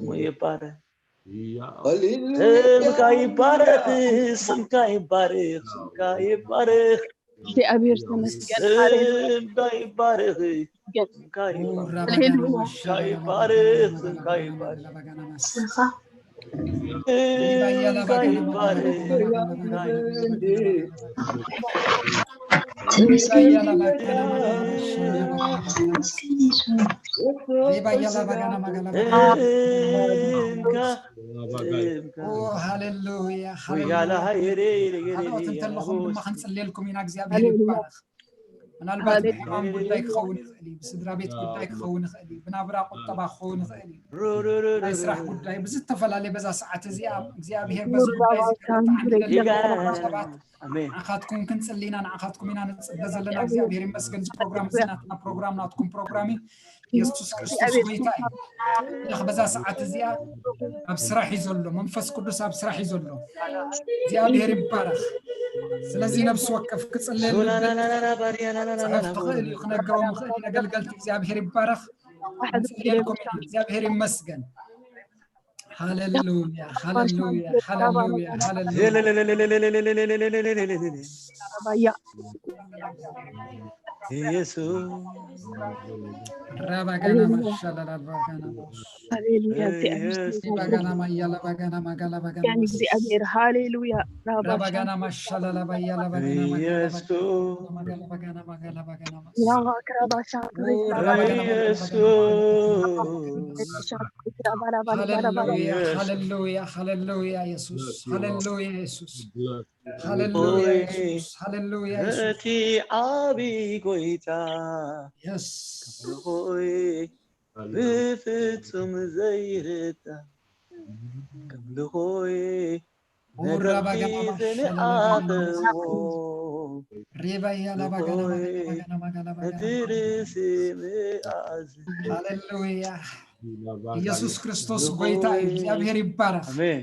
ويبارك هللويا سمك يبارك እግዚአብሔር ተመስገን سمك يبارك هاليلويا هاليلويا ما خنصلي لكم يا እግዚአብሔር ይባረክ ምናልባት በሕማም ጉዳይ ክኸውን ይኽእል በስድራ ቤት ጉዳይ ክኸውን ይኽእል ብናብራ ቁጠባ ክኸውን ይኽእል ናይ ስራሕ ጉዳይ ብዝተፈላለየ በዛ ሰዓት እዚኣ እግዚአብሔር በዚ ጉዳይ ሰባት ንዓኻትኩም ክንጽሊና ንዓኻትኩም ኢና ንጽበ ዘለና እግዚአብሔር ይመስገን እዚ ፕሮግራም ዝናትና ፕሮግራም ናትኩም ፕሮግራም ኢየሱስ ክርስቶስ ጎይታ እዩ በዛ ሰዓት እዚኣ ኣብ ስራሕ ይዘሎ መንፈስ ቅዱስ ኣብ ስራሕ ይዘሎ እግዚአብሔር ይባረክ ስለዚህ ነፍስ ወከፍ ክጽልል ተኽእል ይኽነገሮም ይኽእል ነገልገልቲ እግዚአብሔር ይባረክ ጽልልኩም እግዚአብሔር ይመስገን هاليلويا هاليلويا هاليلويا هاليلويا يسوع رابغانا ماشاءالله رابغانا هاليلويا رابغانا ما يلا بغانا ما غلا بغانا يعني እግዚአብሔር هاليلويا رابغانا ماشاءالله بيلا بغانا ما يسوع بغانا ما غلا بغانا يا كرباشا هاليلويا هاليلويا هاليلويا يسوع هاليلويا يسوع هاليلويا يسوع هاليلويا تي عبي قويتا يس هوي بفتم زيرتا قبل هوي ريبا يلا بغانا ما هاليلويا ኢየሱስ ክርስቶስ ጎይታ እግዚአብሔር ይባረክ አሜን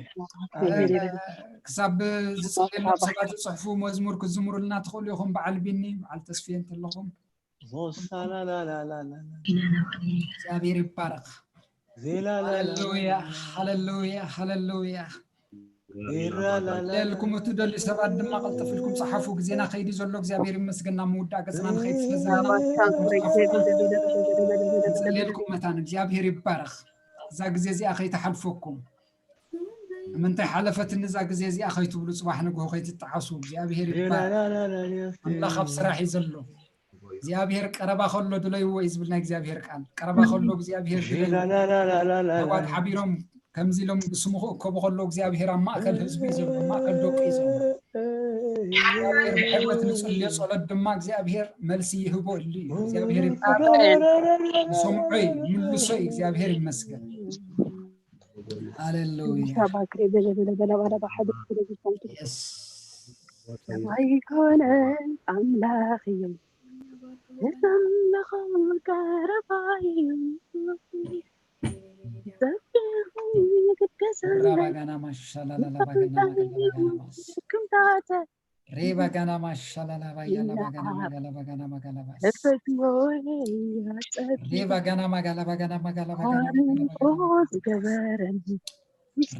ክሳብ ዝጽልዩ ሰባት ጽሑፉ መዝሙር ክዝሙሩልና ትኽእሉ ይኹም በዓል ቢኒ በዓል ተስፊየን ተለኹም እግዚአብሔር ይባረክ ሃሌሉያ ሃሌሉያ ሃሌሉያ ለልኩም ትደል ሰባት ድማ ቀልጥፍልኩም ጽሐፉ ግዜና ከይዲ ዘሎ እግዚአብሔር ይመስገንና ምውዳ ገጽና ንኸይድ ስለዘለና ለልኩም መታን እግዚአብሔር ይባረክ እዛ ግዜ እዚኣ ከይተሓልፈኩም ምንታይ ሓለፈት ንዛ ግዜ እዚኣ ከይትብሉ ጽባሕ ንግሆ ከይትጣዓሱ እግዚአብሔር ይባረክ አምላኽ ኣብ ስራሕ እዩ ዘሎ እግዚአብሔር ቀረባ ከሎ ድለይዎ ይዝብል ናይ እግዚአብሔር ቃል ቀረባ ከሎ እግዚአብሔር ድለይዎ ሓቢሮም ከምዚ ኢሎም ብስሙኹ እከቡ ከሎ እግዚአብሔር ኣብ ማእከል ህዝቢ እዩ ዘሎ ማእከል ደቂ እዩ ዘሎ እግዚአብሔር ብሕብረት ንጽልዮ ጸሎት ድማ እግዚአብሔር መልሲ ይህቦ እዩ እግዚአብሔር ሰምዑ ምልሶ እግዚአብሔር ይመስገን ሃሌሉያ ይኮነ አምላኽዩ ተሰምኸው ቀረባዩ رابغانا ماشاءالله رابغانا ريبغانا ماشاءالله بايلا بغانا مغلا بغانا مغلا باس ريبغانا مغلا بغانا مغلا بغانا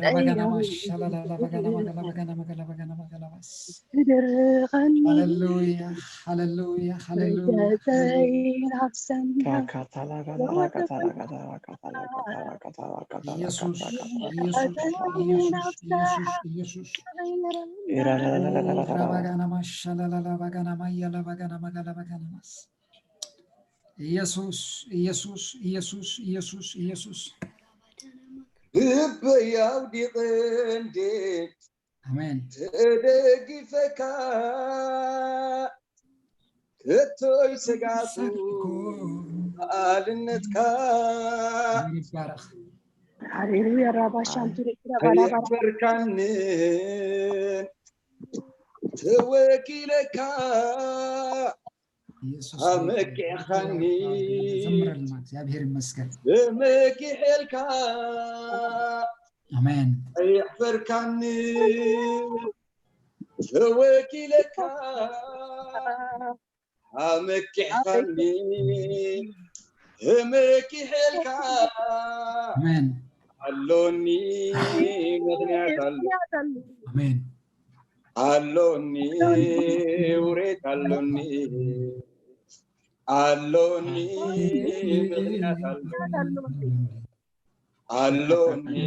رابغانا ماشاءالله رابغانا مغلا بغانا مغلا بغانا مغلا باس هاليلويا هاليلويا هاليلويا ኢየሱስ ኢየሱስ ኢየሱስ ኢየሱስ ረባጋና ማሻላላ ባጋና ማያላ ባጋና ማጋላ ባጋና ማስ ኢየሱስ ኢየሱስ ኢየሱስ ኢየሱስ ኢየሱስ ልበያው ዲቅንዴት አሜን ተደግፈካ ከቶይ ሰጋቱ አልነትካ ይባረክ ሃሌሉያ ራባሻን ተበርካን ተወኪለካ ኢየሱስ አመኪኻኒ ዘምረልና እግዚአብሔር ይመስገን በመኪሄልካ አሜን ይሕፈርካኒ ተወኪለካ አመኪኻኒ በመኪሄልካ አሜን علوني مغنيات امين علوني وريت علوني علوني مغنيات علوني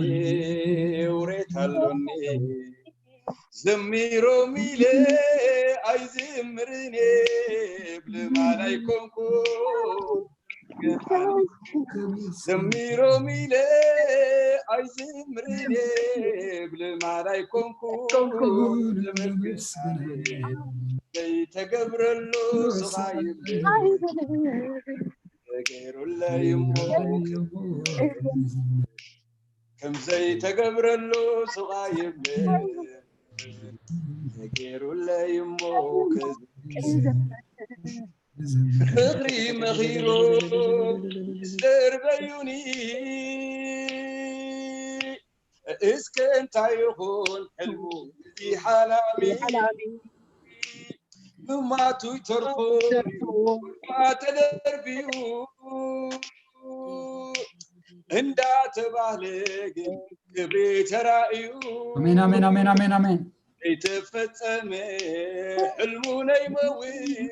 وريت علوني زميرو ميلي اي زمرني بلما عليكم زميرو ميلي اي زمرني بلما عليكم زي تقبر اللو صغايب غيرو لا يمو كم زي تقبر اللو صغايب غيرو لا يمو فخري مغيرو استر بيوني اسكن تايخون حلمو في حلامي ما تترفو ما تدربيو اندا تبالغ كبريت رايو امين امين امين امين امين يتفتم حلمو نيموي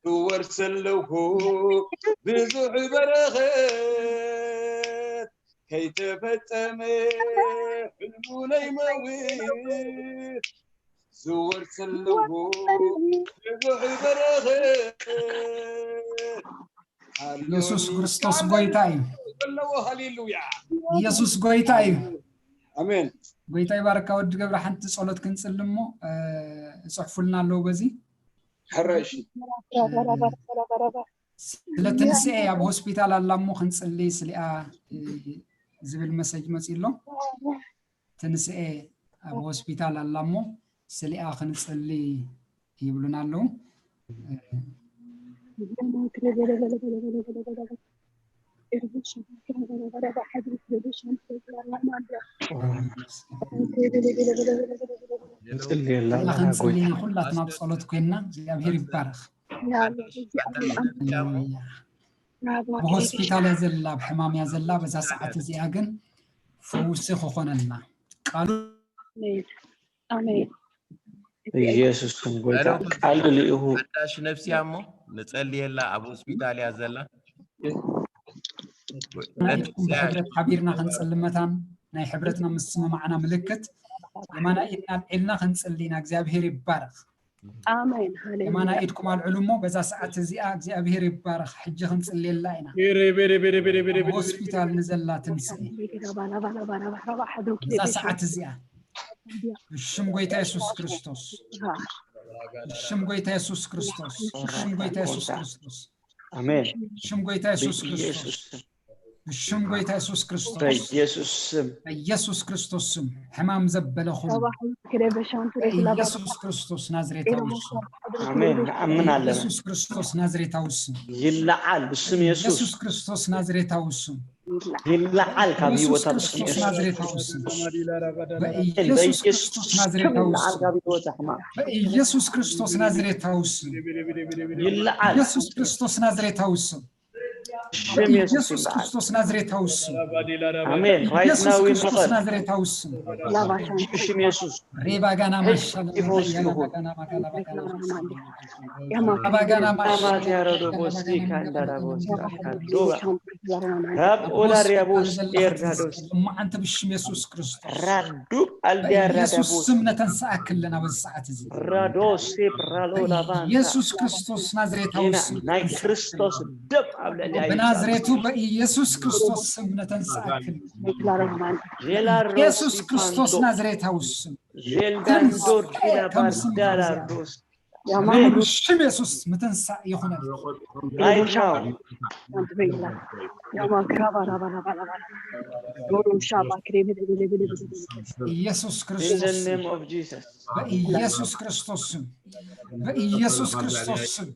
ورسلوه بزوح برغت كي تفتم حلمو نيموي زور سلوه بزوح برغت ኢየሱስ ክርስቶስ ጎይታ እዩ ሃሌሉያ ኢየሱስ ጎይታ እዩ አሜን ጎይታ ይባርካ ወድ ገብረ ሓንቲ ጸሎት ክንጽልሞ ጽሑፉልና አለው በዚ حرش ስለትንስኤ ኣብ ሆስፒታል አላሞ ክንጽልይ ስሊኣ ዝብል መሰጅ መጽኢሎ ትንስኤ ኣብ ሆስፒታል አላሞ ስሊኣ ክንጽልይ ይብሉና አለው نصلي كلنا بصلاه كنا እግዚአብሔር ይባረክ በሆስፒታል ያዘላ በሕማም ያዘላ በዛ ሰዓት እዚያ ግን ፈውስ ሆነና ቃሉ አሜን ኢየሱስ ጎይታ ቃል ልይሁ አዳሽ ነፍሲያሞ ንጸልየላ ኣብ ሆስፒታል ያዘላ حبيرنا خنصلمتان ناي حبرتنا مسمعنا ملكت لما إلنا خنصلينا እግዚአብሔር ይባረክ آمين هاليلويا لما نايدكم على العلوم بذا ساعة زياء እግዚአብሔር ይባረክ حج خنصلي لنا هوسبيتال نزلا تنسي بذا ساعة زياء الشم قويتا يسوس كريستوس الشم قويتا يسوس كريستوس الشم قويتا يسوس كريستوس አሜን الشم قويتا يسوس كريستوس الشم قويتا يسوس كريستوس በኢየሱስ ስም ኢየሱስ ክርስቶስ ስም ሕማም ዘበለኹም ኢየሱስ ክርስቶስ ናዝሬታዊ አሜን አምናለን ኢየሱስ ክርስቶስ ናዝሬታዊ ስም ይልዓል በስም ኢየሱስ ኢየሱስ ክርስቶስ ናዝሬታዊ ስም ይልዓል ካብ ኢየሱስ ህይወታ ክርስቶስ በስም ናዝሬታዊ ስም ኢየሱስ በኢየሱስ ክርስቶስ ናዝሬታዊ ይልዓል ስም ካብ ህይወታ ሕማ ኢየሱስ ክርስቶስ ናዝሬታዊ ስም ይልዓል ኢየሱስ ክርስቶስ ናዝሬታዊ ስም ስም ኢየሱስ ኢየሱስ ይልዓል ክርስቶስ ናዝሬታዊ ስም አሜን ራይት ኢየሱስ ናው ክርስቶስ ይንፈል ናዝሬታዊ ስም ስም ኢየሱስ ሬባ ጋና ማሻለ ባጋና አማት ያረዶ ቦስቲ ካንዳራ ቦስቲ ካዶባ ካብ ኦላሪያ ቦስ ኤርዳዶስ አንተ ብሽም ኢየሱስ ክርስቶስ ራዱ አልዲያራ ኢየሱስ ዳቦስ ስም ነተንሳክልና በሰዓት እዚ ራዶስ ሴፕራሎ ላቫን ኢየሱስ ክርስቶስ ናዝሬታዊ ስም ናይ ክርስቶስ ደም አብለሊ በናዝሬቱ በኢየሱስ ክርስቶስ ስም ነተንሳክል ኢየሱስ ክርስቶስ ናዝሬታዊ ስም ጀልዳንዶር ኪላባር ዳራዶስ አሜን ሽም ኢየሱስ ምትንሳ ይሁን ራይት ናው ኢየሱስ in ክርስቶስ the name of Jesus በኢየሱስ ክርስቶስ ስም በኢየሱስ ክርስቶስ ስም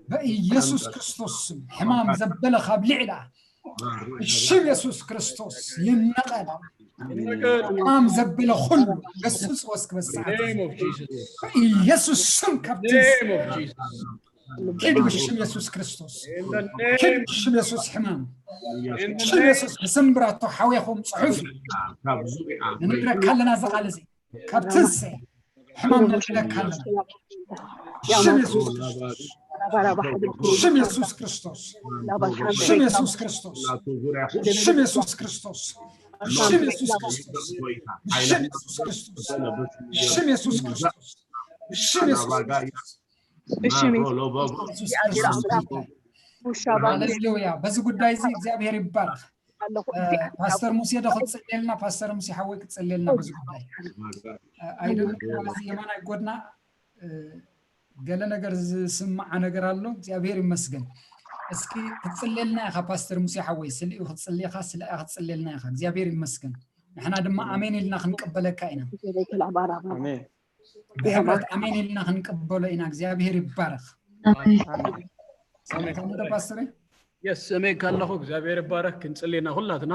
በኢየሱስ ክርስቶስ ስም ሕማም ዘበለ ካብ ልዕላ ሽም ኢየሱስ ክርስቶስ ይነቀል ሕማም ዘበለ ሁሉ ገስጽ ወስክ በሰዓት በኢየሱስ ስም ካብቲ كل بشم يسوع كريستوس كل بشم يسوع حمام بشم يسوع سمبراتو حويهم صحف نمرك لنا زقالزي كابتنسي حمام نلك لنا بشم يسوع بشم يسوع كريستوس بشم يسوع كريستوس بشم يسوع كريستوس بشم يسوع كريستوس بشم يسوع كريستوس بشم يسوع كريستوس بشم يسوع هاليلويا بس قداي زي እግዚአብሔር ይባረክ ፓስተር ሙሴ ደخت ጸልልና ፓስተር ሙሴ ሐወቅ ጸልልና በዚ ጉዳይ አይደለም በዚህ የማና ጎድና ገለ ነገር ስማዓ ነገር አለው እግዚአብሔር ይመስገን እስኪ ትጸልልና ያ ፓስተር ሙሴ ሐወይ ስለዩ ትጸልይኻ ስለያ ትጸልልና ያ እግዚአብሔር ይመስገን احنا ድማ አሜን ኢልና ክንቀበለካ ኢና አሜን بحبرت አሜን ኢልና ክንቀበለ ኢና እግዚአብሔር ይባረክ አሜን ከመደ ፓስተር يس أمين كالله እግዚአብሔር ይባረክ ክንጸልይና ሁላትና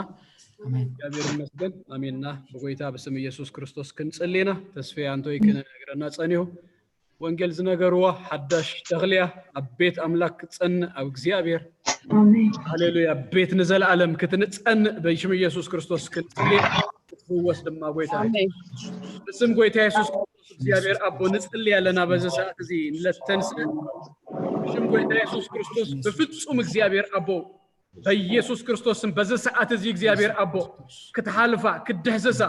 አሜን እግዚአብሔር ይመስገን አሜንና በጎይታ በስም ኢየሱስ ክርስቶስ ክንጸልይና ተስፋ አንተ ይከነግረና ጸንዩ ወንጌል ዝነገርዋ ሐዳሽ ተግሊያ አቤት አምላክ ጸን አብ እግዚአብሔር አሜን ሃሌሉያ ቤት ንዘል ዓለም ክትንጸን በስም ኢየሱስ ክርስቶስ ክንጸልይ ወስደማ ጎይታ አሜን በስም ጎይታ ኢየሱስ እግዚአብሔር አቦ ንጸልይ ያለና በዛ ሰዓት እዚ ለተንስ በስም ጎይታ ኢየሱስ ክርስቶስ በፍጹም እግዚአብሔር አቦ በኢየሱስ ክርስቶስም በዚህ ሰዓት እዚ እግዚአብሔር አቦ ከተሐልፋ ከደህሰሳ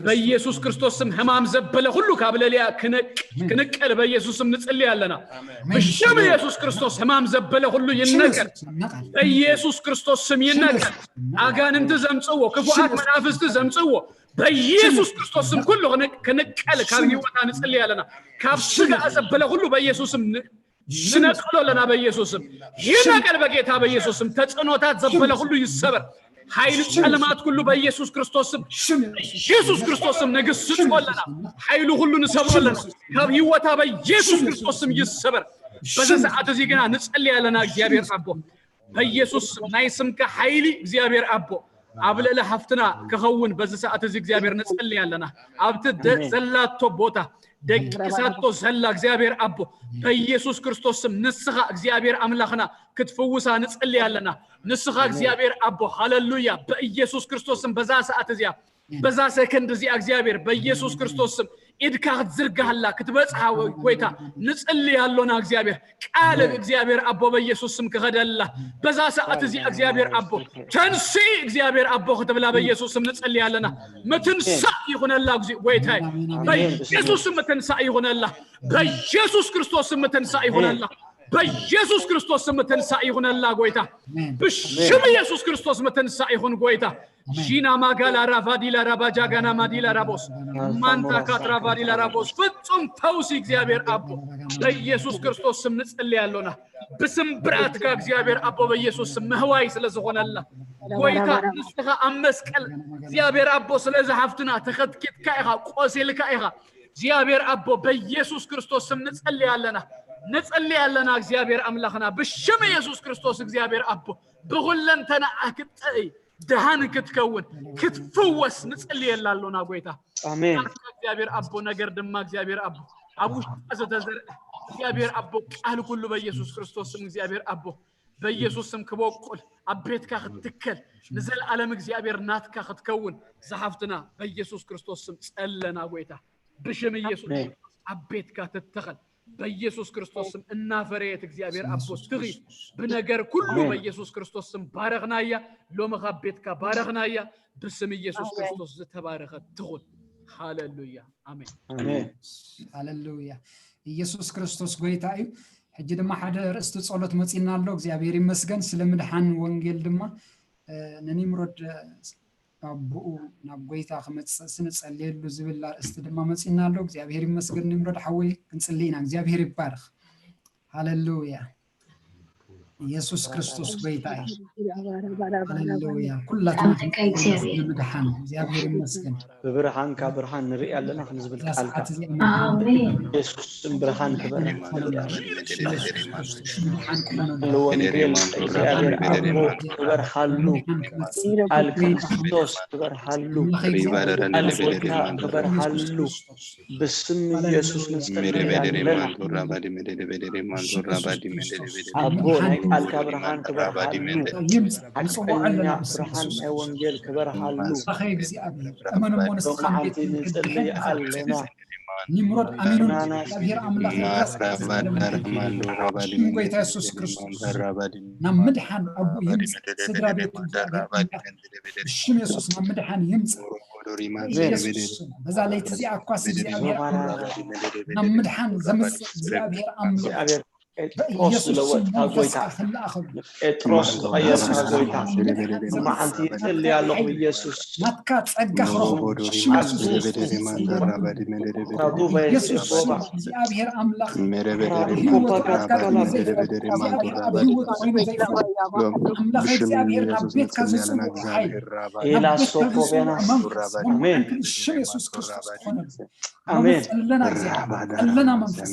በኢየሱስ ክርስቶስም ህማም ዘበለ ሁሉ ካብለሊያ ከነቀል በኢየሱስም ንጸልይ ያለና በስም ኢየሱስ ክርስቶስ ህማም ዘበለ ሁሉ ይነቀል በኢየሱስ ክርስቶስም ይነቀል አጋንንት ዘምጽዎ ክፉአት መናፍስት ዘምጽዎ በኢየሱስ ክርስቶስም ሁሉ ከነቀል ካብይወታ ንጸልይ ያለና ካብስጋ ዘበለ ሁሉ በኢየሱስም ንነቀሎ ለና በኢየሱስም ይነቀል በጌታ በኢየሱስም ተጽኖታት ዘበለ ሁሉ ይሰበር ኃይል ጨለማት ሁሉ በኢየሱስ ክርስቶስም ኢየሱስ ክርስቶስም ንግስ ጾለና ኃይሉ ሁሉ ንሰብሮለና ካብይወታ በኢየሱስ ክርስቶስም ይሰበር በዛ ሰዓት እዚ ገና ንጸልይ ያለና እግዚአብሔር አቦ በኢየሱስ ናይስምከ ኃይሊ እግዚአብሔር አቦ አብለለ ሐፍትና ከኸውን በዛ ሰዓት እዚ እግዚአብሔር ንጸልይ ያለና አብት ዘላቶ ቦታ ደቅሳቶ ዘላ እግዚአብሔር አቦ በኢየሱስ ክርስቶስም ንስኻ እግዚአብሔር አምላኽና ክትፈውሳ ንጸልይ ያለና ንስኻ እግዚአብሔር አቦ ሃሌሉያ በኢየሱስ ክርስቶስም በዛ ሰዓት እዚያ በዛ ሰከንድ እዚያ እግዚአብሔር በኢየሱስ ክርስቶስም ኢድካ ዝርጋህላ ክትበጽሐ ወይታ ንጸልይ ያለና እግዚአብሔር ቃል እግዚአብሔር አቦ በኢየሱስም ከኸደላ በዛ ሰዓት እዚያ እግዚአብሔር አቦ ተንሲ እግዚአብሔር አቦ ከተብላ በኢየሱስም ንጸልይ ያለና መትንሳ ይሆነላ ወይታ በኢየሱስም መትንሳ ይሆነላ በኢየሱስ ክርስቶስም መትንሳ ይሆነላ በኢየሱስ ክርስቶስም መትንሳ ይሆነላ ጎይታ በስም ኢየሱስ ክርስቶስ መትንሳ ይሆን ጎይታ ጂና ማጋላ ራቫዲላ ራባጃጋና ማዲላ ራቦስ ማንታ ካትራቫዲላ ራቦስ ፍጹም ተውሲ እግዚአብሔር አቦ በኢየሱስ ክርስቶስም ንጸልይ ያለና በስም ብራት ከእግዚአብሔር አቦ በኢየሱስ መህዋይ ስለዘሆነላ ጎይታ ንስኻ አመስቀል እግዚአብሔር አቦ ስለዚህ ሀፍትና ተኸትኪትካ ኢኻ ቆሲልካ ኢኻ እግዚአብሔር አቦ በኢየሱስ ክርስቶስም ንጸልይ ያለና እግዚአብሔር አምላኽና በስም ኢየሱስ ክርስቶስ እግዚአብሔር አቦ በሁለንተና አክጠይ ደሃን ክትከውን ክትፈወስ ንጸልይ ያላለና ጎይታ አሜን እግዚአብሔር አቦ ነገር ድማ እግዚአብሔር አቦ አቡሽ ተዘዘረ እግዚአብሔር አቦ ቃል ሁሉ በኢየሱስ ክርስቶስም እግዚአብሔር አቦ በኢየሱስም ክቦቁል አቤትካ ክትከል ንዘል ዓለም እግዚአብሔር ናትካ ክትከውን ዘሐፍትና በኢየሱስ ክርስቶስም ጸለና ጎይታ በስም ኢየሱስ አቤትካ ትተኸል በኢየሱስ ክርስቶስም እናፈረየት እግዚአብሔር አቦ ትሪ በነገር ሁሉ በኢየሱስ ክርስቶስም ባረክናያ ሎመኻ ቤትካ ባረክናያ በስም ኢየሱስ ክርስቶስ ተባረከ ትሁን ሃሌሉያ አሜን አሜን ሃሌሉያ ኢየሱስ ክርስቶስ ጎይታ እዩ ሕጂ ድማ ሓደ ርእስቲ ጸሎት መጽና ኣሎ እግዚአብሔር ይመስገን ስለምድሓን ወንጌል ድማ ነኒምሮድ አቡኡ ናብ ጎይታ ከመጽእ ስንጸልየሉ ዝብል ርእስቲ ድማ መጽና ኣሎ እግዚአብሔር ይመስገን ንምሮድ ሐወይ ክንጸልይና እግዚአብሔር ይባረክ ሃሌሉያ ኢየሱስ ክርስቶስ ጎይታዬ ሃሌሉያ ኩላትና ምድሓን እግዚአብሔር ይመስገን ببرهان كبرهان نري لنا خنزبل قالك ኢየሱስ ብርሃን ክበራ ለወንጌል እግዚአብሔር አቦ ክበርሃሉ አልክ ክርስቶስ ክበርሃሉ አልፎታ ክበርሃሉ በስም ኢየሱስ ነስከለና አቦ ቃል ከብርሃን ክበርሃሉ አጽዋዕና ብርሃን ወንጌል ክበርሃሉ አንተ ንጽልይ አለና ኒምሮድ አሚኑን እግዚአብሔር አምላክ ጌታ ኢየሱስ ክርስቶስ ናምድሃን አቡ ይምጽ ስድራ ቤት ሽም ኢየሱስ ናምድሃን ይምጽ በዛ ላይ ትዚ አኳስ እግዚአብሔር ናምድሃን ዘምጽ እግዚአብሔር አምላክ ጴጥሮስ ለወጣ ጎይታ ጴጥሮስ ቀየሰ ጎይታ ማዓንቲ ይጥል ያለው ኢየሱስ ናትካ ጸጋህ ረኹ ኢየሱስ እግዚአብሔር አምላክ እግዚአብሔር ቤት ከዝጽ ኢላ ሶፎቤና አሜን ኢየሱስ ክርስቶስ ሆነ አሜን ለና መንፈስ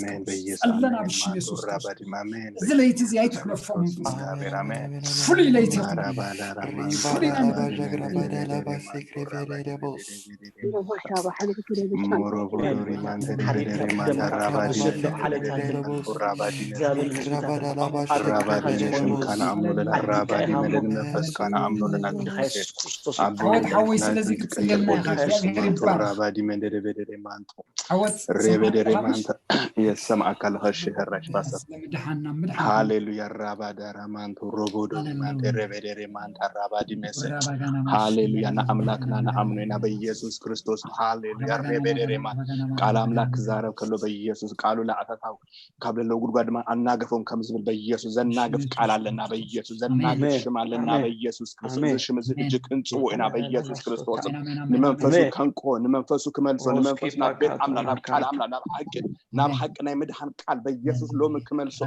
ለና ብሽም ኢየሱስ زليت زيت خلفهم فلي ليت فلي ሃሌሉያ ራባዳራ ማንቶ ሮቦዶ ማንተ ረበደረ ማንታ ራባዲ መሰ ሃሌሉያ አምላክና አምነና በኢየሱስ ክርስቶስ ሃሌሉያ ረበደረ ማን ቃል አምላክ ዛሬው ከሎ በኢየሱስ ቃሉ ለአታታው ካብለው ጉድጓድ አናገፈውን ከምዝብል በኢየሱስ ዘናገፍ ቃል አለና በኢየሱስ ዘናገፍ ሽማለና በኢየሱስ ክርስቶስ ሽምዝ እጅግ እንጽወና በኢየሱስ ክርስቶስ ንመንፈሱ ከንቆ ንመንፈሱ ከመልሶ ንመንፈስና ቤት አምላክ ቃል አምላክ ናብ ሐቅና የምድሃን ቃል በኢየሱስ ሎም ከመልሶ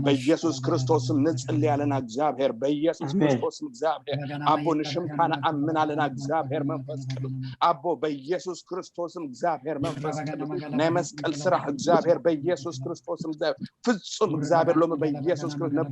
በኢየሱስ ክርስቶስም ንጽል ያለና እግዚአብሔር በኢየሱስ ክርስቶስም እግዚአብሔር አቦ ንሽምካና አምናለና እግዚአብሔር መንፈስ ቅዱስ አቦ በኢየሱስ ክርስቶስም እግዚአብሔር መንፈስ ቅዱስ ነመስቀል ስራ እግዚአብሔር በኢየሱስ ክርስቶስም ፍጹም እግዚአብሔር ሎም በኢየሱስ ክርስቶስ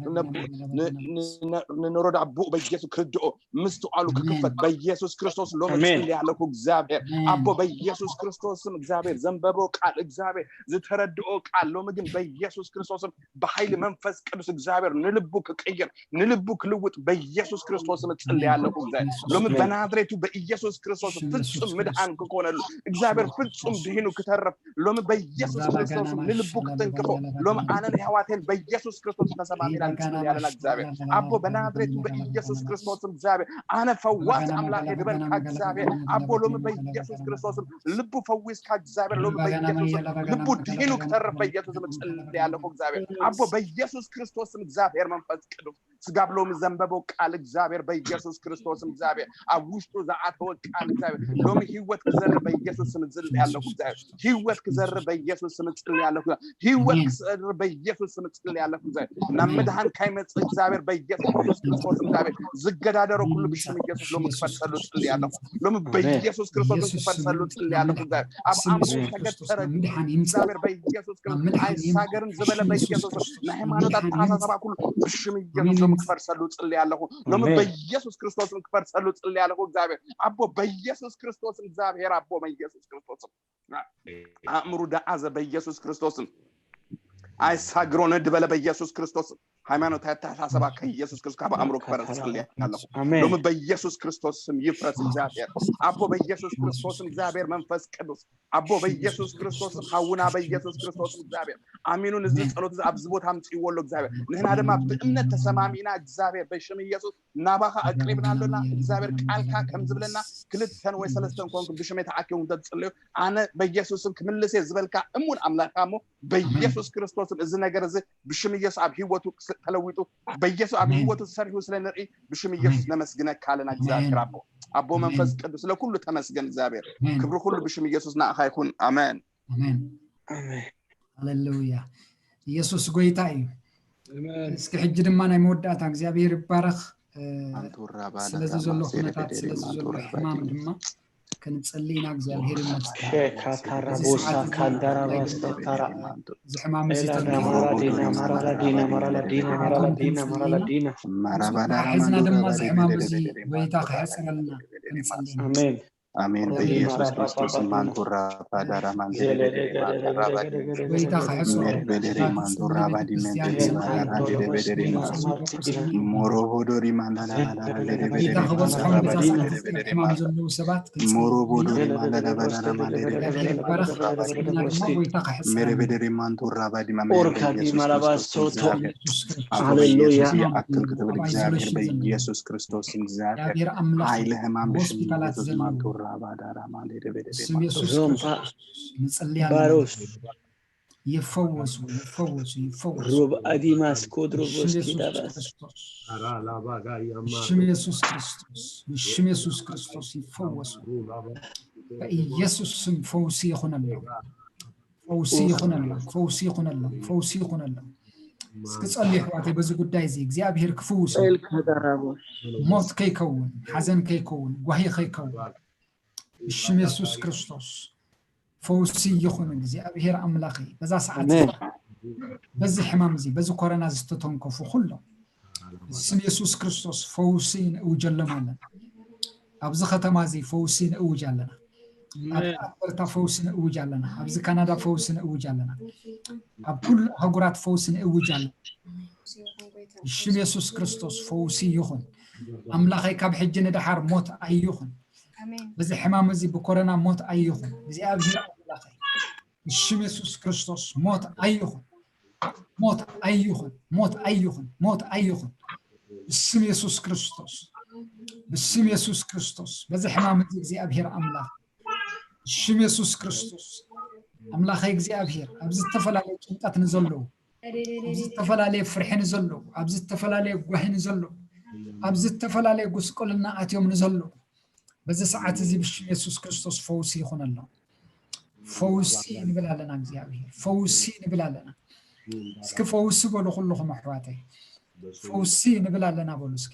ንሮዳ አቦ በኢየሱስ ክርስቶስ ምስቱ አሉ ከከፈት በኢየሱስ ክርስቶስ ሎም ንጽል ያለኩ እግዚአብሔር አቦ በኢየሱስ ክርስቶስም እግዚአብሔር ዘንበቦ ቃል እግዚአብሔር ዝተረድኦ ቃል ሎም ግን በኢየሱስ ክርስቶስም በኃይል መንፈስ ቅዱስ እግዚአብሔር ንልቡ ከቀየር ንልቡ ክልውጥ በኢየሱስ ክርስቶስ መጽል ያለው እግዚአብሔር ሎም በናዝሬቱ በኢየሱስ ክርስቶስ ፍጹም ምድሃን ከሆነሉ እግዚአብሔር ፍጹም ድህኑ ከተረፍ ሎም በኢየሱስ ክርስቶስ ንልቡ ከተንከፈ ሎም አነን ያዋቴን በኢየsus ክርስቶስ ተሰማሚና ያለና እግዚአብሔር አቦ በናዝሬቱ በኢየሱስ ክርስቶስ እግዚአብሔር አነ ፈዋስ አምላክ ይበልካ እግዚአብሔር አቦ ሎም በኢየሱስ ክርስቶስ ልቡ ፈውስ ከእግዚአብሔር ሎም በኢየሱስ ልቡ ድህኑ ከተረፍ በኢየሱስ መጽል ያለው እግዚአብሔር አቦ በኢየሱስ ክርስቶስ እግዚአብሔር መንፈስ ቅዱስ ስጋብሎም ዘንበበው ቃል እግዚአብሔር በኢየሱስ ክርስቶስ እግዚአብሔር አውሽቱ ዘአተው ቃል እግዚአብሔር ሎም ህይወት ከዘር በኢየሱስ ስም ዝል ያለው እግዚአብሔር ህይወት ከዘር በኢየሱስ ስም ዝል ያለው ህይወት ከዘር በኢየሱስ ስም ዝል ያለው እግዚአብሔር ናምድሃን ካይመጽ እግዚአብሔር በኢየሱስ ክርስቶስ እግዚአብሔር ዝገዳደሮ ሁሉ ብሽም ኢየሱስ ሎም ከፈሰሉ ዝል ያለው ሎም በኢየsus ክርስቶስ ከፈሰሉ ዝል ያለው እግዚአብሔር አብአም ተከተረ እግዚአብሔር በኢየsus ክርስቶስ አይሳገርን ዝበለ በኢየሱስ ለሃይማኖት አጣሳባ ሁሉ ብሽም ኢየሱስ ሎም ከፈሰሉ ዝል ያለው ሎም በኢየsus ክርስቶስ ከፈሰሉ ዝል ያለው እግዚአብሔር አቦ በኢየsus ክርስቶስ እግዚአብሔር አቦ በኢየsus ክርስቶስ አእምሩ ዳአዘ በኢየsus ክርስቶስ አይሳግሮን ድበለ በኢየsus ክርስቶስ ሃይማኖት አታሳባ ከኢየሱስ ክርስቶስ ከአእምሮ ከፈረሰል ያለው ሎም በኢየsus ክርስቶስ ስም ይፍረስ እግዚአብሔር አቦ በኢየsus ክርስቶስ እግዚአብሔር መንፈስ ቅዱስ አቦ በኢየsus ክርስቶስ ሐውና በኢየsus ክርስቶስ እግዚአብሔር አሜኑን እዚ ጸሎት አብዝቦት አምጪ ወሎ እግዚአብሔር ነህና ደማ በእምነት ተሰማሚና እግዚአብሔር በሽም ኢየሱስ ናባኻ አቅሪብናልና እግዚአብሔር ቃልካ ከምዝብለና ክልተን ወይ ሰለስተን ኮንኩ ብሽሜታ አከውን ተጽልዩ አነ በኢየሱስ ስም ክምልሴ ዝበልካ እሙን አምላካሞ በኢየsus ክርስቶስ እዚ ነገር እዚ ብሽም ኢየሱስ አብ ህይወቱ ተለውጡ በኢየሱስ አብ ህይወቱ ሰርሁ ስለነሪ ብሽም ኢየሱስ ነመስግነ ካለና እግዚአብሔር አቦ መንፈስ ቅዱስ ለኩሉ ተመስገን እግዚአብሔር ክብሩ ሁሉ ብሽም ኢየሱስ ናአኻ ይሁን አሜን አሜን ሃሌሉያ ኢየሱስ ጎይታይ እስኪ ሕጂ ድማ ናይ መወዳእታ እግዚአብሔር ይባረኽ ስለዚ ዘሎ ኩነታት ስለዚ ዘሎ ሕማም ድማ ክንጸልይ ኢና እግዚአብሔር ይመስገን ሸካታራ ቦሳ ካንዳራ ባስተታራ ዝሕማም እዚ ሒዝና ድማ ዝሕማም እዚ ወይታ ክሕፅረልና ክንጸልይ አሜን አሜን በኢየሱስ ክርስቶስ ማንቱራ ባዳራ ማንደረ ወይታ ክሕፅረ በደሬ ማንቱራ ባዲ መንደረ በደሬ ሞሮ ቦዶሪ ማንዳና ወይታ ክበፅሖም በዛ ሕማም ዘለዉ ሰባት ሞሮ ቦዶሪ ማንዳና ባዳራ ማንደረ ይባረኽ ድማ ወይታ ክሕፅረ በደሬ ማንቱራ ባዲ ኦርካዲ ማላባሶቶ ሃሌሉያ አክል ከተበል እግዚአብሔር በኢየሱስ ክርስቶስ እግዚአብሔር ኃይለ ሕማም በሽታላት ዘማንቱራ ባዳራ ማንደረ ባሮስ يفوز روب اديماس كودروبوس كيداباس يسوع كريستوس يفوز بإيسوس سم فوسي يخون الله سكتصلي حواتي بزي قداي زي እግዚአብሔር ክፉስ ሞት ከይከውን ሐዘን ከይከውን ጓሂ ከይከውን بشم يسوع كريستوس فوسي يخون እግዚአብሔር አምላኺ በዛ ሰዓት በዚ ሕማም እዚ በዚ ኮሮና ዝተተንከፉ ሁሉ ስም ኢየሱስ ክርስቶስ ፈውሲን እውጀለማለን ኣብዚ ከተማ እዚ ፈውሲን እውጃለና አብርታ ፈውሲን እውጃለና ኣብዚ ካናዳ ፈውሲን እውጃለና ኣብ ኩሉ ሃገራት ፈውሲን እውጃለና ስም ኢየሱስ ክርስቶስ ፈውሲ ይኹን አምላኺ ካብ ሕጂ ንድሓር ሞት ኣይኹን بزي حمام زي بكورونا موت أيهم بزي أبجر أبلاخي الشم يسوع كريستوس موت أيهم الشم يسوع كريستوس بزي حمام زي أبجر أملاخ الشم يسوع كريستوس أملاخي زي أبجر أبزي التفل عليه كنت نزلوا أبزي التفل عليه فرح نزلوا أبزي التفل عليه قوه نزلوا أبزي التفل عليه قوس كلنا أتيوم نزلوا بس ساعات زي بشم يسوع كريستوس فوسي يخون الله فوسي نبلا لنا እግዚአብሔር فوسي نبلا لنا اسك فوسي بقولوا كلهم محواتي فوسي نبلا لنا بقولوا اسك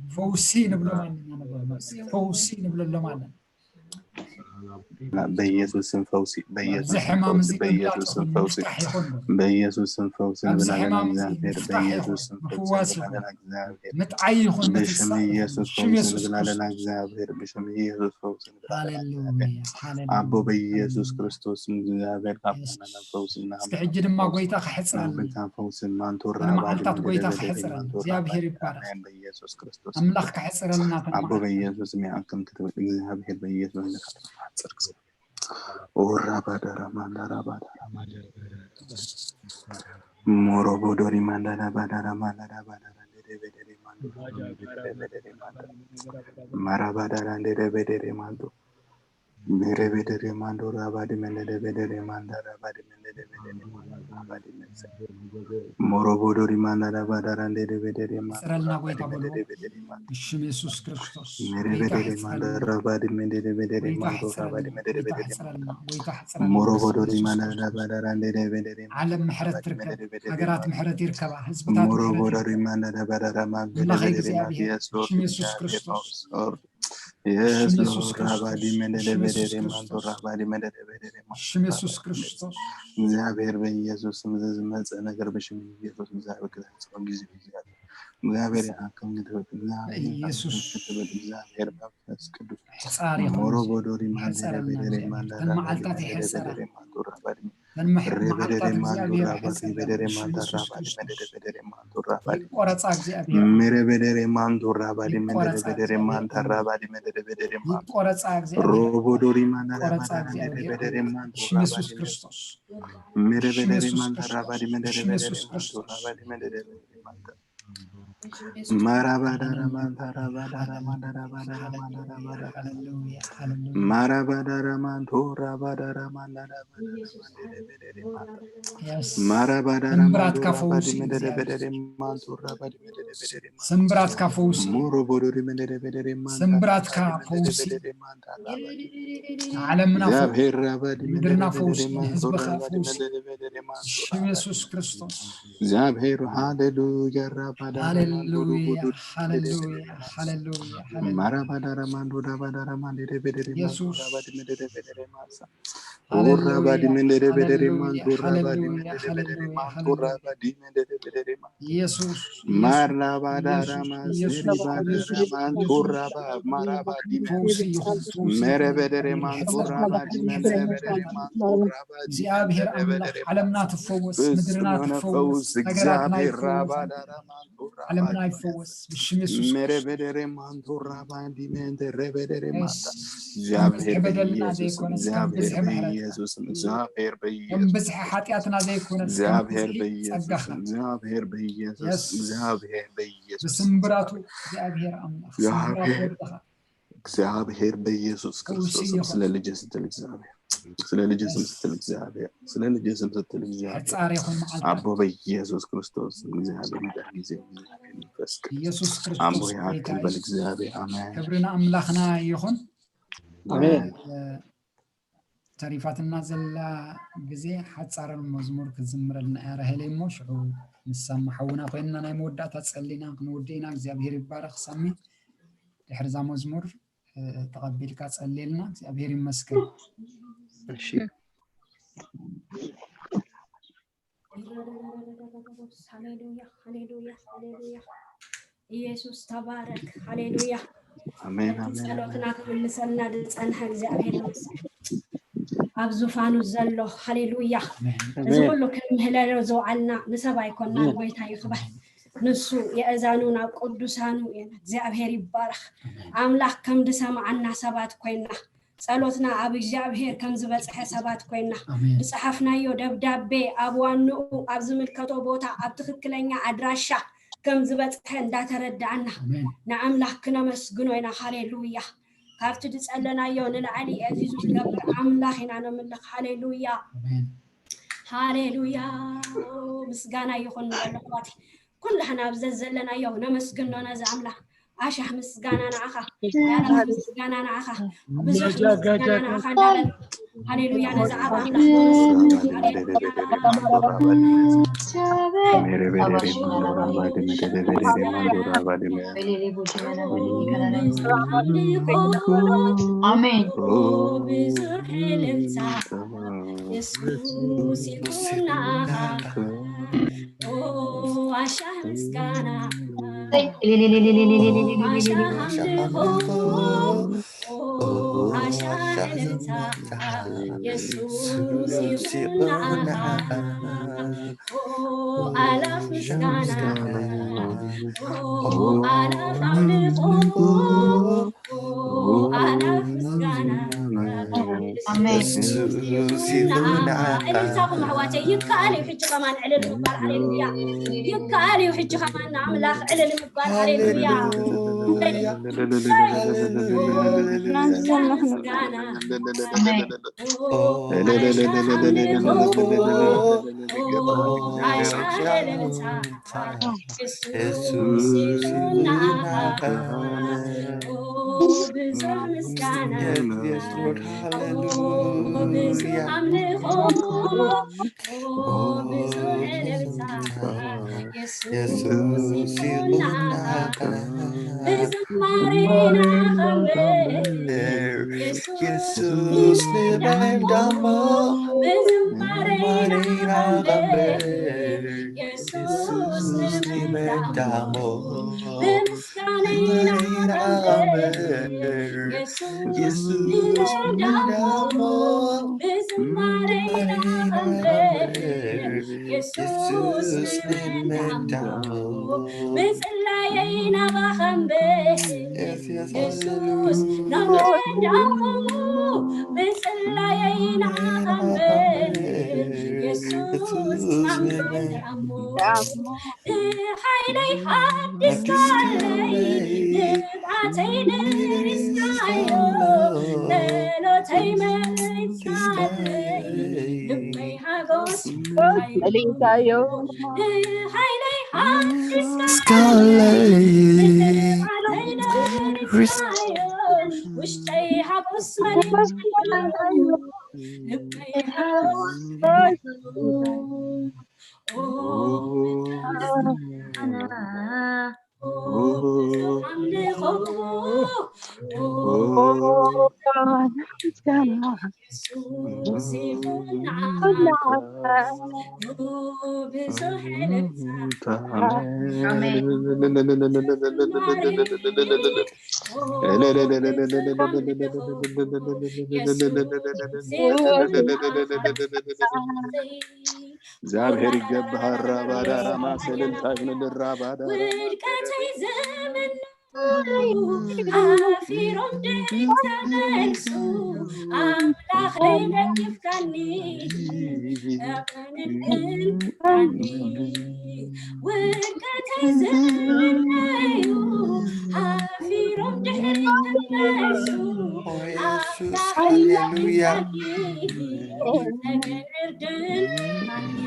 فوسي نبلا لنا فوسي نبلا لنا በኢየሱስ ስም ፈውሲ በኢየሱስ ስም ፈውሲ በኢየሱስ ስም ፈውሲ በኢየሱስ ስም ፈውሲ متعيخون በስም ኢየሱስ ፈውሲ ብላለና እግዚአብሔር በስም ኢየሱስ ፈውሲ ሃሌሉያ አቦ በኢየሱስ ክርስቶስ እግዚአብሔር ካፈናና ፈውሲና እስከ ድማ ጎይታ ከሕጽራል ፈውሲ ማንቶራ ማልታት ጎይታ ከሕጽራል እግዚአብሔር ይባረክ በኢየሱስ ክርስቶስ አምላክ ከሕጽራልና አቦ በኢየሱስ ሚያክም ክትበል እግዚአብሔር በኢየሱስ ኦራ ባዳራ ማንዳራ ባዳራ ሞሮ ቦዶሪ ማንዳራ ባዳራ ማንዳራ ባዳራ ደደበደሪ ማራ ባዳራ ደደበደሪ ማንዶ በደበደሪ ማንዶ ራባዲ መነደበደሪ ማንዳራ ባዲ መነደበደሪ ማንዳራ ሞሮ ቦዶሪ ማንዳራ ባዳራ ደደበደሪ ማንዳራ ጎይታ ቦዶ በስም ኢየሱስ ክርስቶስ መረበደሪ ማንዳራ ባዲ መነደበደሪ ማንዳራ ባዲ መነደበደሪ ሞሮ ቦዶሪ ማንዳራ ባዳራ ደደበደሪ ዓለም ምሕረት ትርከብ ሀገራት ምሕረት ይርከባ ህዝብታት ሞሮ ቦዶሪ ማንዳራ ባዳራ ማንዳራ በስም ኢየሱስ ክርስቶስ ኢየሱስ ራባዲ መነደበደሪ ማንዳራ ባዲ መነደበደሪ በስም ኢየሱስ ክርስቶስ እግዚአብሔር በኢየሱስ ስም ዘመጸ ነገር በስም ኢየሱስ እግዚአብሔር ከሰው ጊዜ እግዚአብሔር ያከም ነገር ኢየሱስ እግዚአብሔር በፈስ ቅዱስ ጻሪ ሞሮ ቦዶሪ ማንደበደሪ ማንዳራ ማልታት ይሐሰራ ማንዳራ ባዲ በደረ ማንዶራ በደረ ማንዳራ ባዲ መደበደረ ማንዶራ ባዲ ቆረጻ እግዚአብሔር መረበደረ ማንዶራ ባዲ መደበደረ ማንዳራ ባዲ መደበደረ ቆረጻ እግዚአብሔር ሮቦዶሪ ማንዳራ ባዲ መደበደረ ማንዶራ ኢየሱስ ክርስቶስ መረበደረ ማንዳራ ባዲ መደበደረ ማንዶራ ባዲ መደበደረ ማንዳራ Marabadara mandara badara mandara badara mandara badara. Marabadara mandora badara mandara badara mandere bedere mandara. Marabadara mandora badara medere bedere mandora badara medere bedere mandara. ስምብራት ካፈውሲ Moro bodori medere bedere mandara. ስምብራት ካፈውሲ bedere mandara badara. ዓለምና ፈውሲ Zabher rabadi ምድርና medere ፈውሲ bedere ህዝብኻ mandora badara ፈውሲ medere bedere mandora. ኢየሱስ ክርስቶስ Zabher hallelujah rabadara mandoro ሃሌሉያ bodori ሃሌሉያ ሃሌሉያ ሃሌሉያ Marabadara mandora badara mandere bedere ኢየሱስ mandora badara medere bedere masa. ሃሌሉያ Urabadi medere bedere ሃሌሉያ mandora badi ሃሌሉያ medere bedere ሃሌሉያ mandora ሃሌሉያ badi medere bedere ma. ኢየሱስ Marabadara mazeri ኢየሱስ badara ኢየሱስ mandora ba marabadi me. ፈውሲ ይኹን ፈውሲ Mere ይኹን bedere mandora badi medere bedere mandora badi እግዚአብሔር medere አምላክ bedere ዓለምና masa. ትፈወስ ፍጹም ምድርና የሆነ ትፈወስ ፈውስ ነገራትና እግዚአብሔር ይፈወስ ራባዳራ ማንቶራ ዓለምና ባዲ ይፈወስ በሽም ኢየሱስ መረበደሬ ማንቶራ ባዲ ሜንተ ረበደሬ ማንታ እግዚአብሔር እግዚአብሔር በደልና በኢየሱስ ዘይኮነስ እግዚአብሔር ከም ብዝሒ በኢየሱስ እግዚአብሔር ከም በኢየሱስ ብዝሒ ኃጢአትና ዘይኮነስ ከም እግዚአብሔር ብዝሒ በኢየሱስ ጸጋኻ እግዚአብሔር በኢየሱስ እግዚአብሔር በኢየሱስ በስምብራቱ እግዚአብሔር አምላክ ስምብራቱ ወድኻ እግዚአብሔር በኢየሱስ ክርስቶስ ስለ ልጅ ስትል እግዚአብሔር ስለ ልጅ ስትል እግዚአብሔር ስለ ልጅ ስትል እግዚአብሔር ጻሪ ይሁን መዓልታ አቦ በኢየሱስ ክርስቶስ እግዚአብሔር ይዳጊዜ መንፈስ ኢየሱስ ክርስቶስ አቦ ያክል በእግዚአብሔር አሜን ክብርና አምላክና ይሁን አሜን ተሪፋትና ዘላ ግዜ ሓጻረን መዝሙር ክዝምረልና ያረህለይሞ ሽዑ ንሰማሐውና ኮይና ናይ መወዳእታ ጸሊና ክንወደይና እግዚአብሔር ይባረክ ሰሚ ድሕርዛ መዝሙር ተቀቢልካ ጸልልና እግዚአብሔር ይመስገን እሺ ሃሌሉያ ሃሌሉያ ሃሌሉያ ኢየሱስ ተባረክ ሃሌሉያ አሜን አሜን ጸሎትና ክምልሰልና ድጸንሐ እግዚአብሔር ይመስገን ኣብ ዙፋኑ ዘሎ ሃሌሉያ እዚ ሁሉ ክምህለሎ ዘውዓልና ንሰብ ኣይኮና ጎይታ ይኽበር ንሱ የእዛኑና ቅዱሳኑ እግዚአብሔር ይባረክ አምላክ ከም ድሰማዓና ሰባት ኮይና ጸሎትና ኣብ እግዚአብሔር ከም ዝበጽሐ ሰባት ኮይና ድጽሐፍናዮ ደብዳቤ ኣብ ዋንኡ ኣብ ዝምልከቶ ቦታ ኣብ ትክክለኛ አድራሻ ከም ዝበጽሐ እንዳተረዳዕና ንአምላክ ክነመስግኖ ኢና ሃሌሉያ ካብቲ ድጸለናዮ ንላዕሊ አዚዙ ዝገብር አምላክ ኢና ነምልኽ ሃሌሉያ ሃሌሉያ ምስጋና ይኹን ንበልኽዋት ኩልህና ብዘዘለናዮ ነመስግኖ ነዛ አምላክ አሻህ ምስጋና ናኻ ያላ ምስጋና ናኻ ብዙሕ ምስጋና ናኻ እንዳለን ሃሌሉያ ነዛ አምላክ አሜን ኢየሱስ ይኩና አሻህ ምስጋና ኢየሱስ ይኩና አላፍ ምስጋና አላፍ አምልኮ አላፍ ምስጋና ኢየሱስ ይኩና እልልታኩም አሕዋተይ ይከኣል እዩ ሕጂ ከማን ዕልል ምባል ሃሌሉያ ይከኣል እዩ ሕጂ ከማን ኣምላኽ ዕልል ምባል ሃሌሉያ ምስጋና ኢየሱስ ይኩና ብዙሕ ምስጋና Yes, Lord, hallelujah. Jesus, Jesus, liberdamo. Jesus, liberdamo. Jesus, liberdamo. Jesus, liberdamo. Besalayina bahambe. Jesus, liberdamo. Besalayina bahambe. Jesus, liberdamo. حيلي حدث كالي نبعتين إسكايو نلوتي مريت كالي نبي هاغوس حيلي حدث كالي نبعتين إسكايو وشتي هاغوس مريت كالي نبي هاغوس እግዚአብሔር ይገባሃል ራባዳራ ማሰልንታይን ለራባዳራ ውድቀተይ ዘመን አፊሮም ደተመልሱ አምላኸይ ነግፍካኒ አቀንቅንካኒ ውድቀተይ ዘመን አፊሮም ደተመልሱ አምላኸይ ነግፍካኒ አቀንቅንካኒ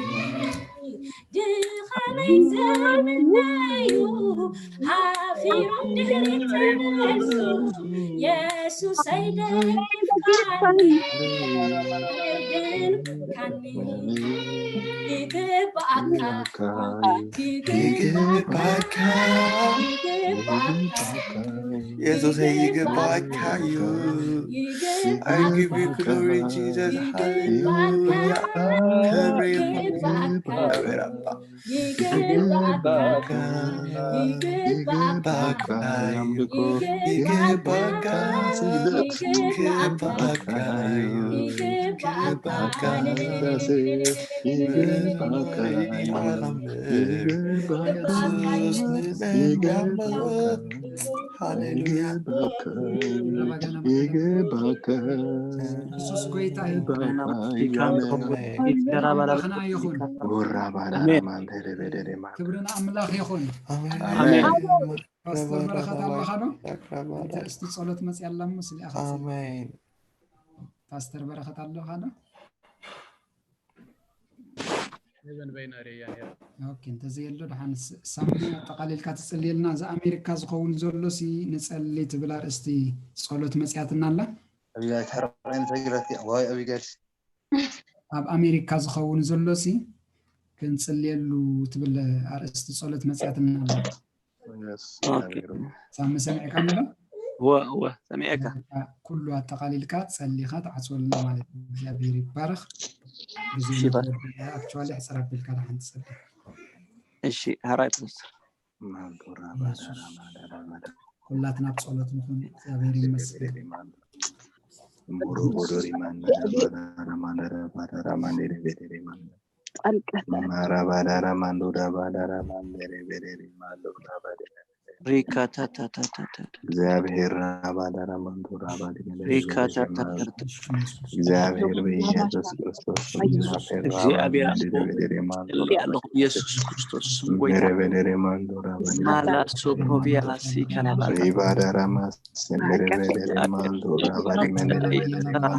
ድኻመይ ዘመነዩ ሓፊሮም ድሕሪት ተመልሱ የሱሰይ ደግፍካኒ እርድንካኒ ይግባእካ ይግባእካ ኢየሱሰይ ይግባእካ እዩ I give you glory, Jesus. Hallelujah. ኢየሱስ ጎይታ ክብርን አምላክ ይኹን አሜን ፓስተር በረከት አለኻዶ እስቲ ጸሎት መጽያላ መስል ያኸ አሜን ፓስተር በረከት አለኻዶ ይበን በይናሪ ያኔ ኦኬ እንተዚ የሎ ደሃን ሳምኒ ተቃሊልካ ትጽልየልና ዛ አሜሪካ ዝኸውን ዘሎሲ ንጸልይ ትብላር እስቲ ጸሎት መጽያትና አላ أبيجال تحرين تجرتي واي أبيجال ኣብ አሜሪካ ዝኸውን ዘሎሲ ክንጽልየሉ ትብል አርእስቲ ጸሎት መጽያትና አላ ሳም ሰምዕካ ነሎ هو سمعك كل አጠቃሊልካ ጸልይካ ተዓጽወልና ማለት ነው እግዚአብሔር ይባረክ actually حسرابልካ ደሃን ትጸልይ እሺ ሃራይ ፓስተር ሁላትና ጸሎት ንኹን እግዚአብሔር ይመስገን Moro bodori mandara mandara mandere vedere mandara mara badara mandura badara mandere vedere mandura badere Rika ta ta ta ta ta እግዚአብሔር ባዳራ መንዱራ ባዲነ Rika ta ta ta እግዚአብሔር በኢየሱስ ክርስቶስ እግዚአብሔር ያለው ኢየሱስ ክርስቶስ ወይ በደረ መንዱራ ማላሶ ፕሮቪያላ ሲካና ባዳራ ማሰንደረ በደረ መንዱራ ባዲነ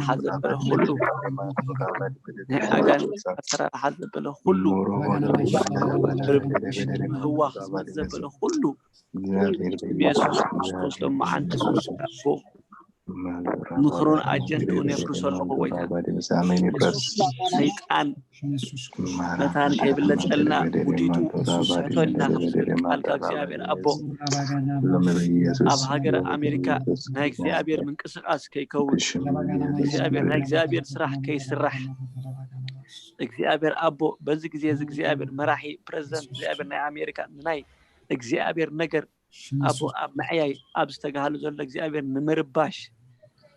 ሐዘበለ ሁሉ አጋን ተራ ሐዘበለ ሁሉ ህዋ ሐዘበለ ሁሉ ኢየሱስ ክርስቶስ ለማዓንተ ሶስታፎ ምኽሩን አጀንዱን የፍርሰሉ ወይታ ሰይጣን መታን ከብለጸልና ውዲቱ ሱሰቶና አልጋ እግዚአብሔር አቦ አብ ሀገር አሜሪካ ናይ እግዚአብሔር ምንቅስቃስ ከይከውን እግዚአብሔር ናይ እግዚአብሔር ስራሕ ከይስራሕ እግዚአብሔር አቦ በዚህ ጊዜ እግዚአብሔር መራሒ ፕሬዝዳንት እግዚአብሔር ናይ አሜሪካ ናይ እግዚአብሔር ነገር አቦ አብ ማዕያይ አብ ዝተጋሃሉ ዘሎ እግዚአብሔር ንምርባሽ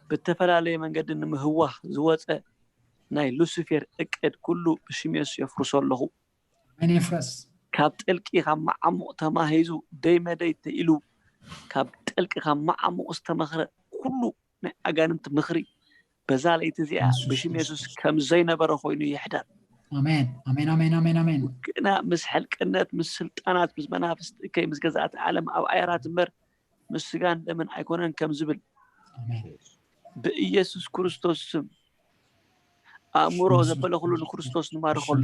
በተፈላለየ መንገድ ንምህዋህ ዝወፀ ናይ ሉሲፌር እቅድ ኩሉ ብሽሜስ የፍርሰለሁ እኔ ፍረስ ካብ ጥልቂ ካብ ማዓሙቕ ተማሂዙ ደይመደይ ተኢሉ ካብ ጥልቂ ካብ ማዓሙቕ ዝተመኽረ ኩሉ ናይ አጋንንት ምኽሪ በዛ ለይቲ እዚኣ ብሽሜሱስ ከም ዘይነበረ ኮይኑ ይሕዳር አሜን ግና ምስ ሕልቅነት ምስ ስልጣናት ምስ መናፍስት ከይ ምስ ገዛእቲ ዓለም ኣብ ኣየራት እምበር ምስ ስጋን ደምን ኣይኮነን ከም ዝብል ብኢየሱስ ክርስቶስ ስም ኣእምሮ ዘበለ ኩሉ ንክርስቶስ ንማርኸሉ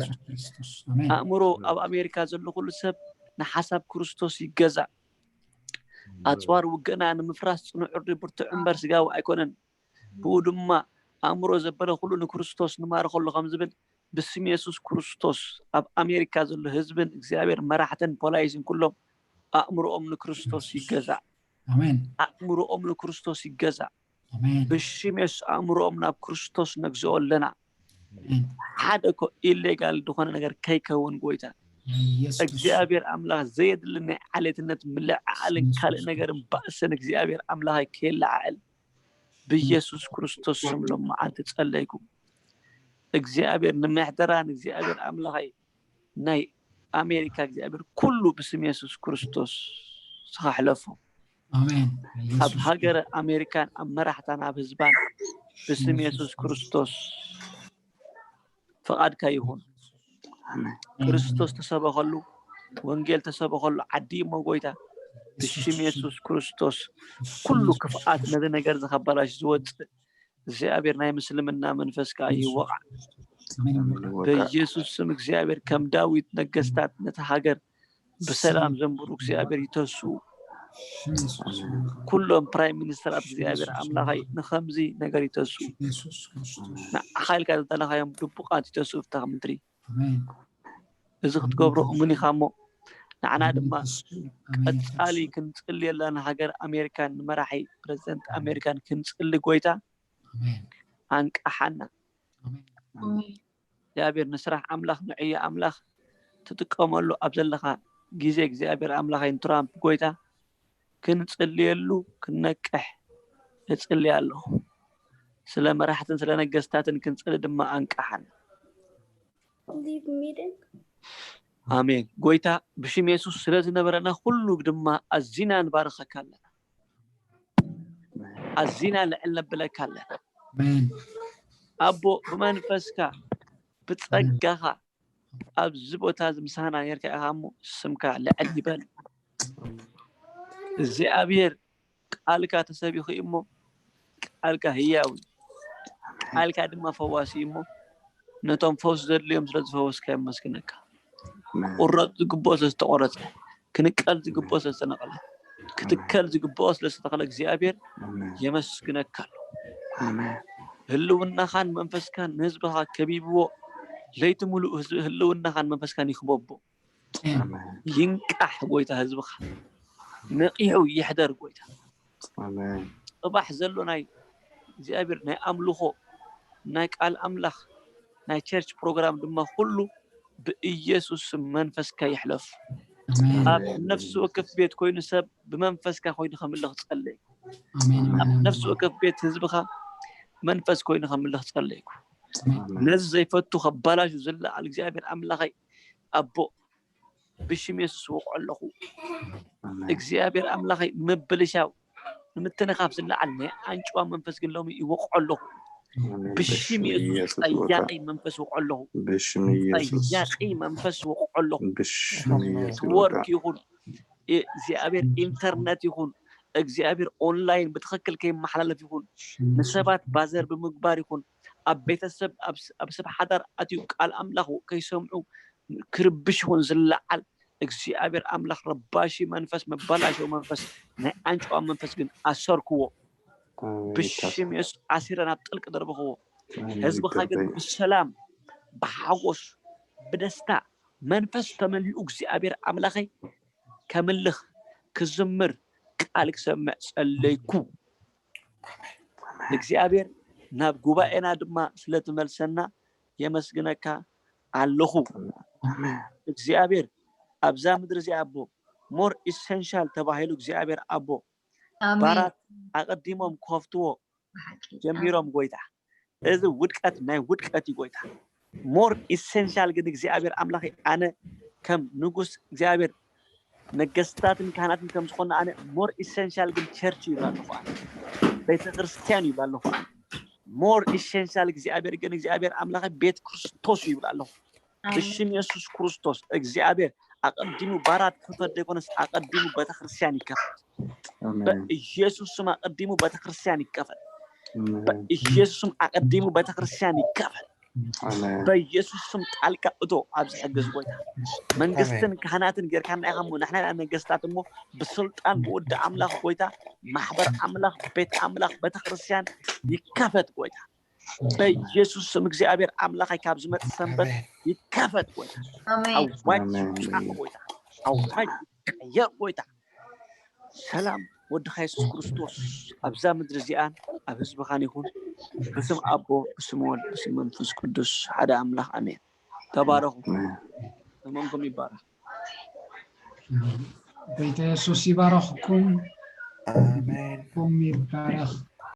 ኣእምሮ ኣብ ኣሜሪካ ዘሎ ኩሉ ሰብ ንሓሳብ ክርስቶስ ይገዛእ ኣፅዋር ውግእና ንምፍራስ ጽኑዕ ዕርዲ ብርቱዕ እምበር ስጋዊ ኣይኮነን ብኡ ድማ ኣእምሮ ዘበለ ኩሉ ንክርስቶስ ንማርኸሉ ከም ዝብል ብስም ኢየሱስ ክርስቶስ ኣብ ኣሜሪካ ዘሎ ህዝብን እግዚአብሔር መራሕትን ፖላይስን ኩሎም ኣእምሮኦም ንክርስቶስ ይገዛእ ኣእምሮኦም ንክርስቶስ ይገዛእ ብስም ኢየሱስ ኣእምሮኦም ናብ ክርስቶስ ነግዝኦ ኣለና ሓደ ኮ ኢሌጋል ዝኾነ ነገር ከይከውን ጎይታ እግዚአብሔር ኣምላኽ ዘየድልኒ ዓሌትነት ምልዓልን ካልእ ነገርን ባእስን እግዚአብሔር ኣምላኽ ከይለዓል ብኢየሱስ ክርስቶስ ስም ሎመዓልቲ ጸለይኩ እግዚአብሔር ንምሕደራን እግዚአብሔር ኣምላኽ ናይ ኣሜሪካ እግዚአብሔር ኩሉ ብስም ኢየሱስ ክርስቶስ ስኻሕለፉ አሜን ኣብ ሃገር ኣሜሪካን ኣብ መራሕታን ኣብ ህዝባን ብስም ኢየሱስ ክርስቶስ ፈቃድካ ይሁን ክርስቶስ ተሰበኸሉ ወንጌል ተሰበኸሉ ዓዲ ሞጎይታ ብስም ኢየሱስ ክርስቶስ ኩሉ ክፍኣት ነዚ ነገር ዝኸበላሽ ዝወፅእ እግዚአብሔር ናይ ምስልምና መንፈስካ ይወቃ በኢየሱስ ስም እግዚአብሔር ከም ዳዊት ነገስታት ነታ ሃገር በሰላም ዘንብሩ እግዚአብሔር ይተሱ ኩሎም ፕራይም ሚኒስተራት እግዚአብሔር ኣምላኻይ ንኸምዚ ነገር ይተሱ ንዓኻይልካ ዝጠለኻዮም ድቡቃት ይተሱ ፍታኽ ምድሪ እዚ ክትገብሮ እሙን ኢኻ እሞ ንዓና ድማ ቀፃሊ ክንፅሊ ኣለና ሃገር ኣሜሪካን ንመራሒ ፕረዚደንት ኣሜሪካን ክንፅሊ ጎይታ አንቃሓና እግዚአብሔር ንስራሕ ኣምላኽ ንዕየ ኣምላኽ ትጥቀመሉ ኣብ ዘለኻ ግዜ እግዚአብሔር ኣምላኻይ ትራምፕ ጎይታ ክንጽልየሉ ክንነቅሕ እጽልይ ኣለሁ ስለ መራሕትን ስለ ነገስታትን ክንጽሊ ድማ አንቃሓና አሜን ጎይታ ብሽም ኢየሱስ ስለዝነበረና ሁሉ ድማ ኣዚና ንባረኸካ ኣለና ኣዚና ልዕል ነብለካ ኣለና ኣቦ ብመንፈስካ ብጸጋኻ ኣብዚ ቦታ ዝምሳና ነርካ ኢኻ እሞ ስምካ ልዕል ይበል እግዚአብሔር ቃልካ ተሰቢኹ እሞ ቃልካ ህያው ቃልካ ድማ ፈዋሲ እሞ ነቶም ፈውስ ዘድልዮም ስለዝፈወስካ የመስግነካ ቁረጥ ዝግብኦ ስለዝተቆረፀ ክንቀል ዝግብኦ ስለዝተነቀለ ክትከል ዝግብኦ ስለዝተተኸለ እግዚአብሔር የመስግነካ ህልውናኻን መንፈስካን ንህዝብኻ ከቢብዎ ለይቲ ሙሉእ ህልውናኻን መንፈስካን ይኽበቦ ይንቃሕ ጎይታ ህዝብኻ ነቂሑ ይሕደር ጎይታ አሜን ጽባሕ ዘሎ ናይ እግዚአብሔር ናይ ኣምልኾ ናይ ቃል ኣምላኽ ናይ ቸርች ፕሮግራም ድማ ሁሉ ብኢየሱስ መንፈስካ ይሕለፍ ኣብ ነፍስ ወከፍ ቤት ኮይኑ ሰብ ብመንፈስካ ኮይኑ ከምልኽ ጸለይ ኣብ ነፍስ ወከፍ ቤት ህዝብኻ መንፈስ ኮይኑ ከምልኽ ጸለይኩ ነዚ ዘይፈቱ ከባላሹ ዝለዓል እግዚአብሔር ኣምላኸይ ኣቦ ብሽም ኢየሱስ ወቅዐለኹ እግዚአብሔር ኣምላኸይ ምብልሻው ንምትነኻፍ ዝለዓል ናይ አንጭዋ መንፈስ ግን ሎሚ ይወቅዐለኹ ብሽም ኢየሱስ ጠያቂ መንፈስ ወቅዐለኹ ብሽም ኢየሱስ ጠያቂ መንፈስ ወቅዐለኹ ብሽም ኢየሱስ ወርክ ይሁን እግዚአብሔር ኢንተርኔት ይሁን እግዚአብሔር ኦንላይን በትክክል ከይመሓላለፍ ይሁን ንሰባት ባዘር ብምግባር ይሁን ኣብ ቤተሰብ ኣብ ሰብ ሓዳር ኣትዩ ቃል ኣምላኽ ከይሰምዑ ክርብሽ ይሁን ዝለዓል እግዚአብሔር ኣምላኽ ረባሺ መንፈስ መባላሽ መንፈስ ናይ አንጭዋ መንፈስ ግን ኣሰርክዎ ብሽም ኢየሱስ ኣሲረን ኣብ ጥልቅ ደርብኽዎ ህዝብኻ ግን ብሰላም ብሓጎስ ብደስታ መንፈስ ተመሊኡ እግዚአብሔር ኣምላኸይ ከምልኽ ክዝምር ቃል ክሰምዕ ጸለይኩ እግዚአብሔር ናብ ጉባኤና ድማ ስለትመልሰና የመስግነካ ኣለኹ እግዚአብሔር ኣብዛ ምድሪ እዚ ኣቦ ሞር ኢሰንሻል ተባሂሉ እግዚአብሔር ኣቦ ባራት ኣቀዲሞም ኮፍትዎ ጀሚሮም ጎይታ እዚ ውድቀት ናይ ውድቀት ጎይታ ሞር ኢሰንሻል ግን እግዚአብሔር ኣምላኸ ኣነ ከም ንጉስ እግዚአብሔር ነገስታትን ካህናትን ከም ዝኾነ ኣነ ሞር ኢሰንሻል ግን ቸርች ይባልኹ ቤተ ክርስቲያን ይባልኹ ሞር ኢሰንሻል እግዚአብሔር ግን እግዚአብሔር ኣምላኸ ቤት ክርስቶስ ይብላለሁ بشم يسوع كريستوس እግዚአብሔር አቀድሙ ባራት ከፈደቆንስ አቀድሙ ቤተክርስቲያን ይከፈት በኢየሱስ ስም አቀድሙ ቤተክርስቲያን ይከፈት በኢየሱስ ስም አቀድሙ ቤተክርስቲያን ይከፈት በኢየሱስ ስም ጣልቃ እቶ አብዝ ሕግዝ ጎይታ መንግስትን ካህናትን ገርካና ያሙ نحن ነገስታትሞ በስልጣን ወደ አምላክ ጎይታ ማህበር አምላክ ቤት አምላክ ቤተክርስቲያን ይከፈት ጎይታ በኢየሱስ ስም እግዚአብሔር አምላክ አይካብ ዝመጥ ሰንበት ይከፈት ጎይታ አዋጅ ጎይታ አዋጅ ጎይታ ሰላም ወደ ኢየሱስ ክርስቶስ አብዛ ምድር ዚአን አብ ህዝብኻን ይሁን በስም አቦ በስም ወልድ በስም መንፈስ ቅዱስ ሓደ አምላክ አሜን ተባረኩ ተመንኩም ይባረክ ጌታ ኢየሱስ ይባረክኩም አሜን ይባረክ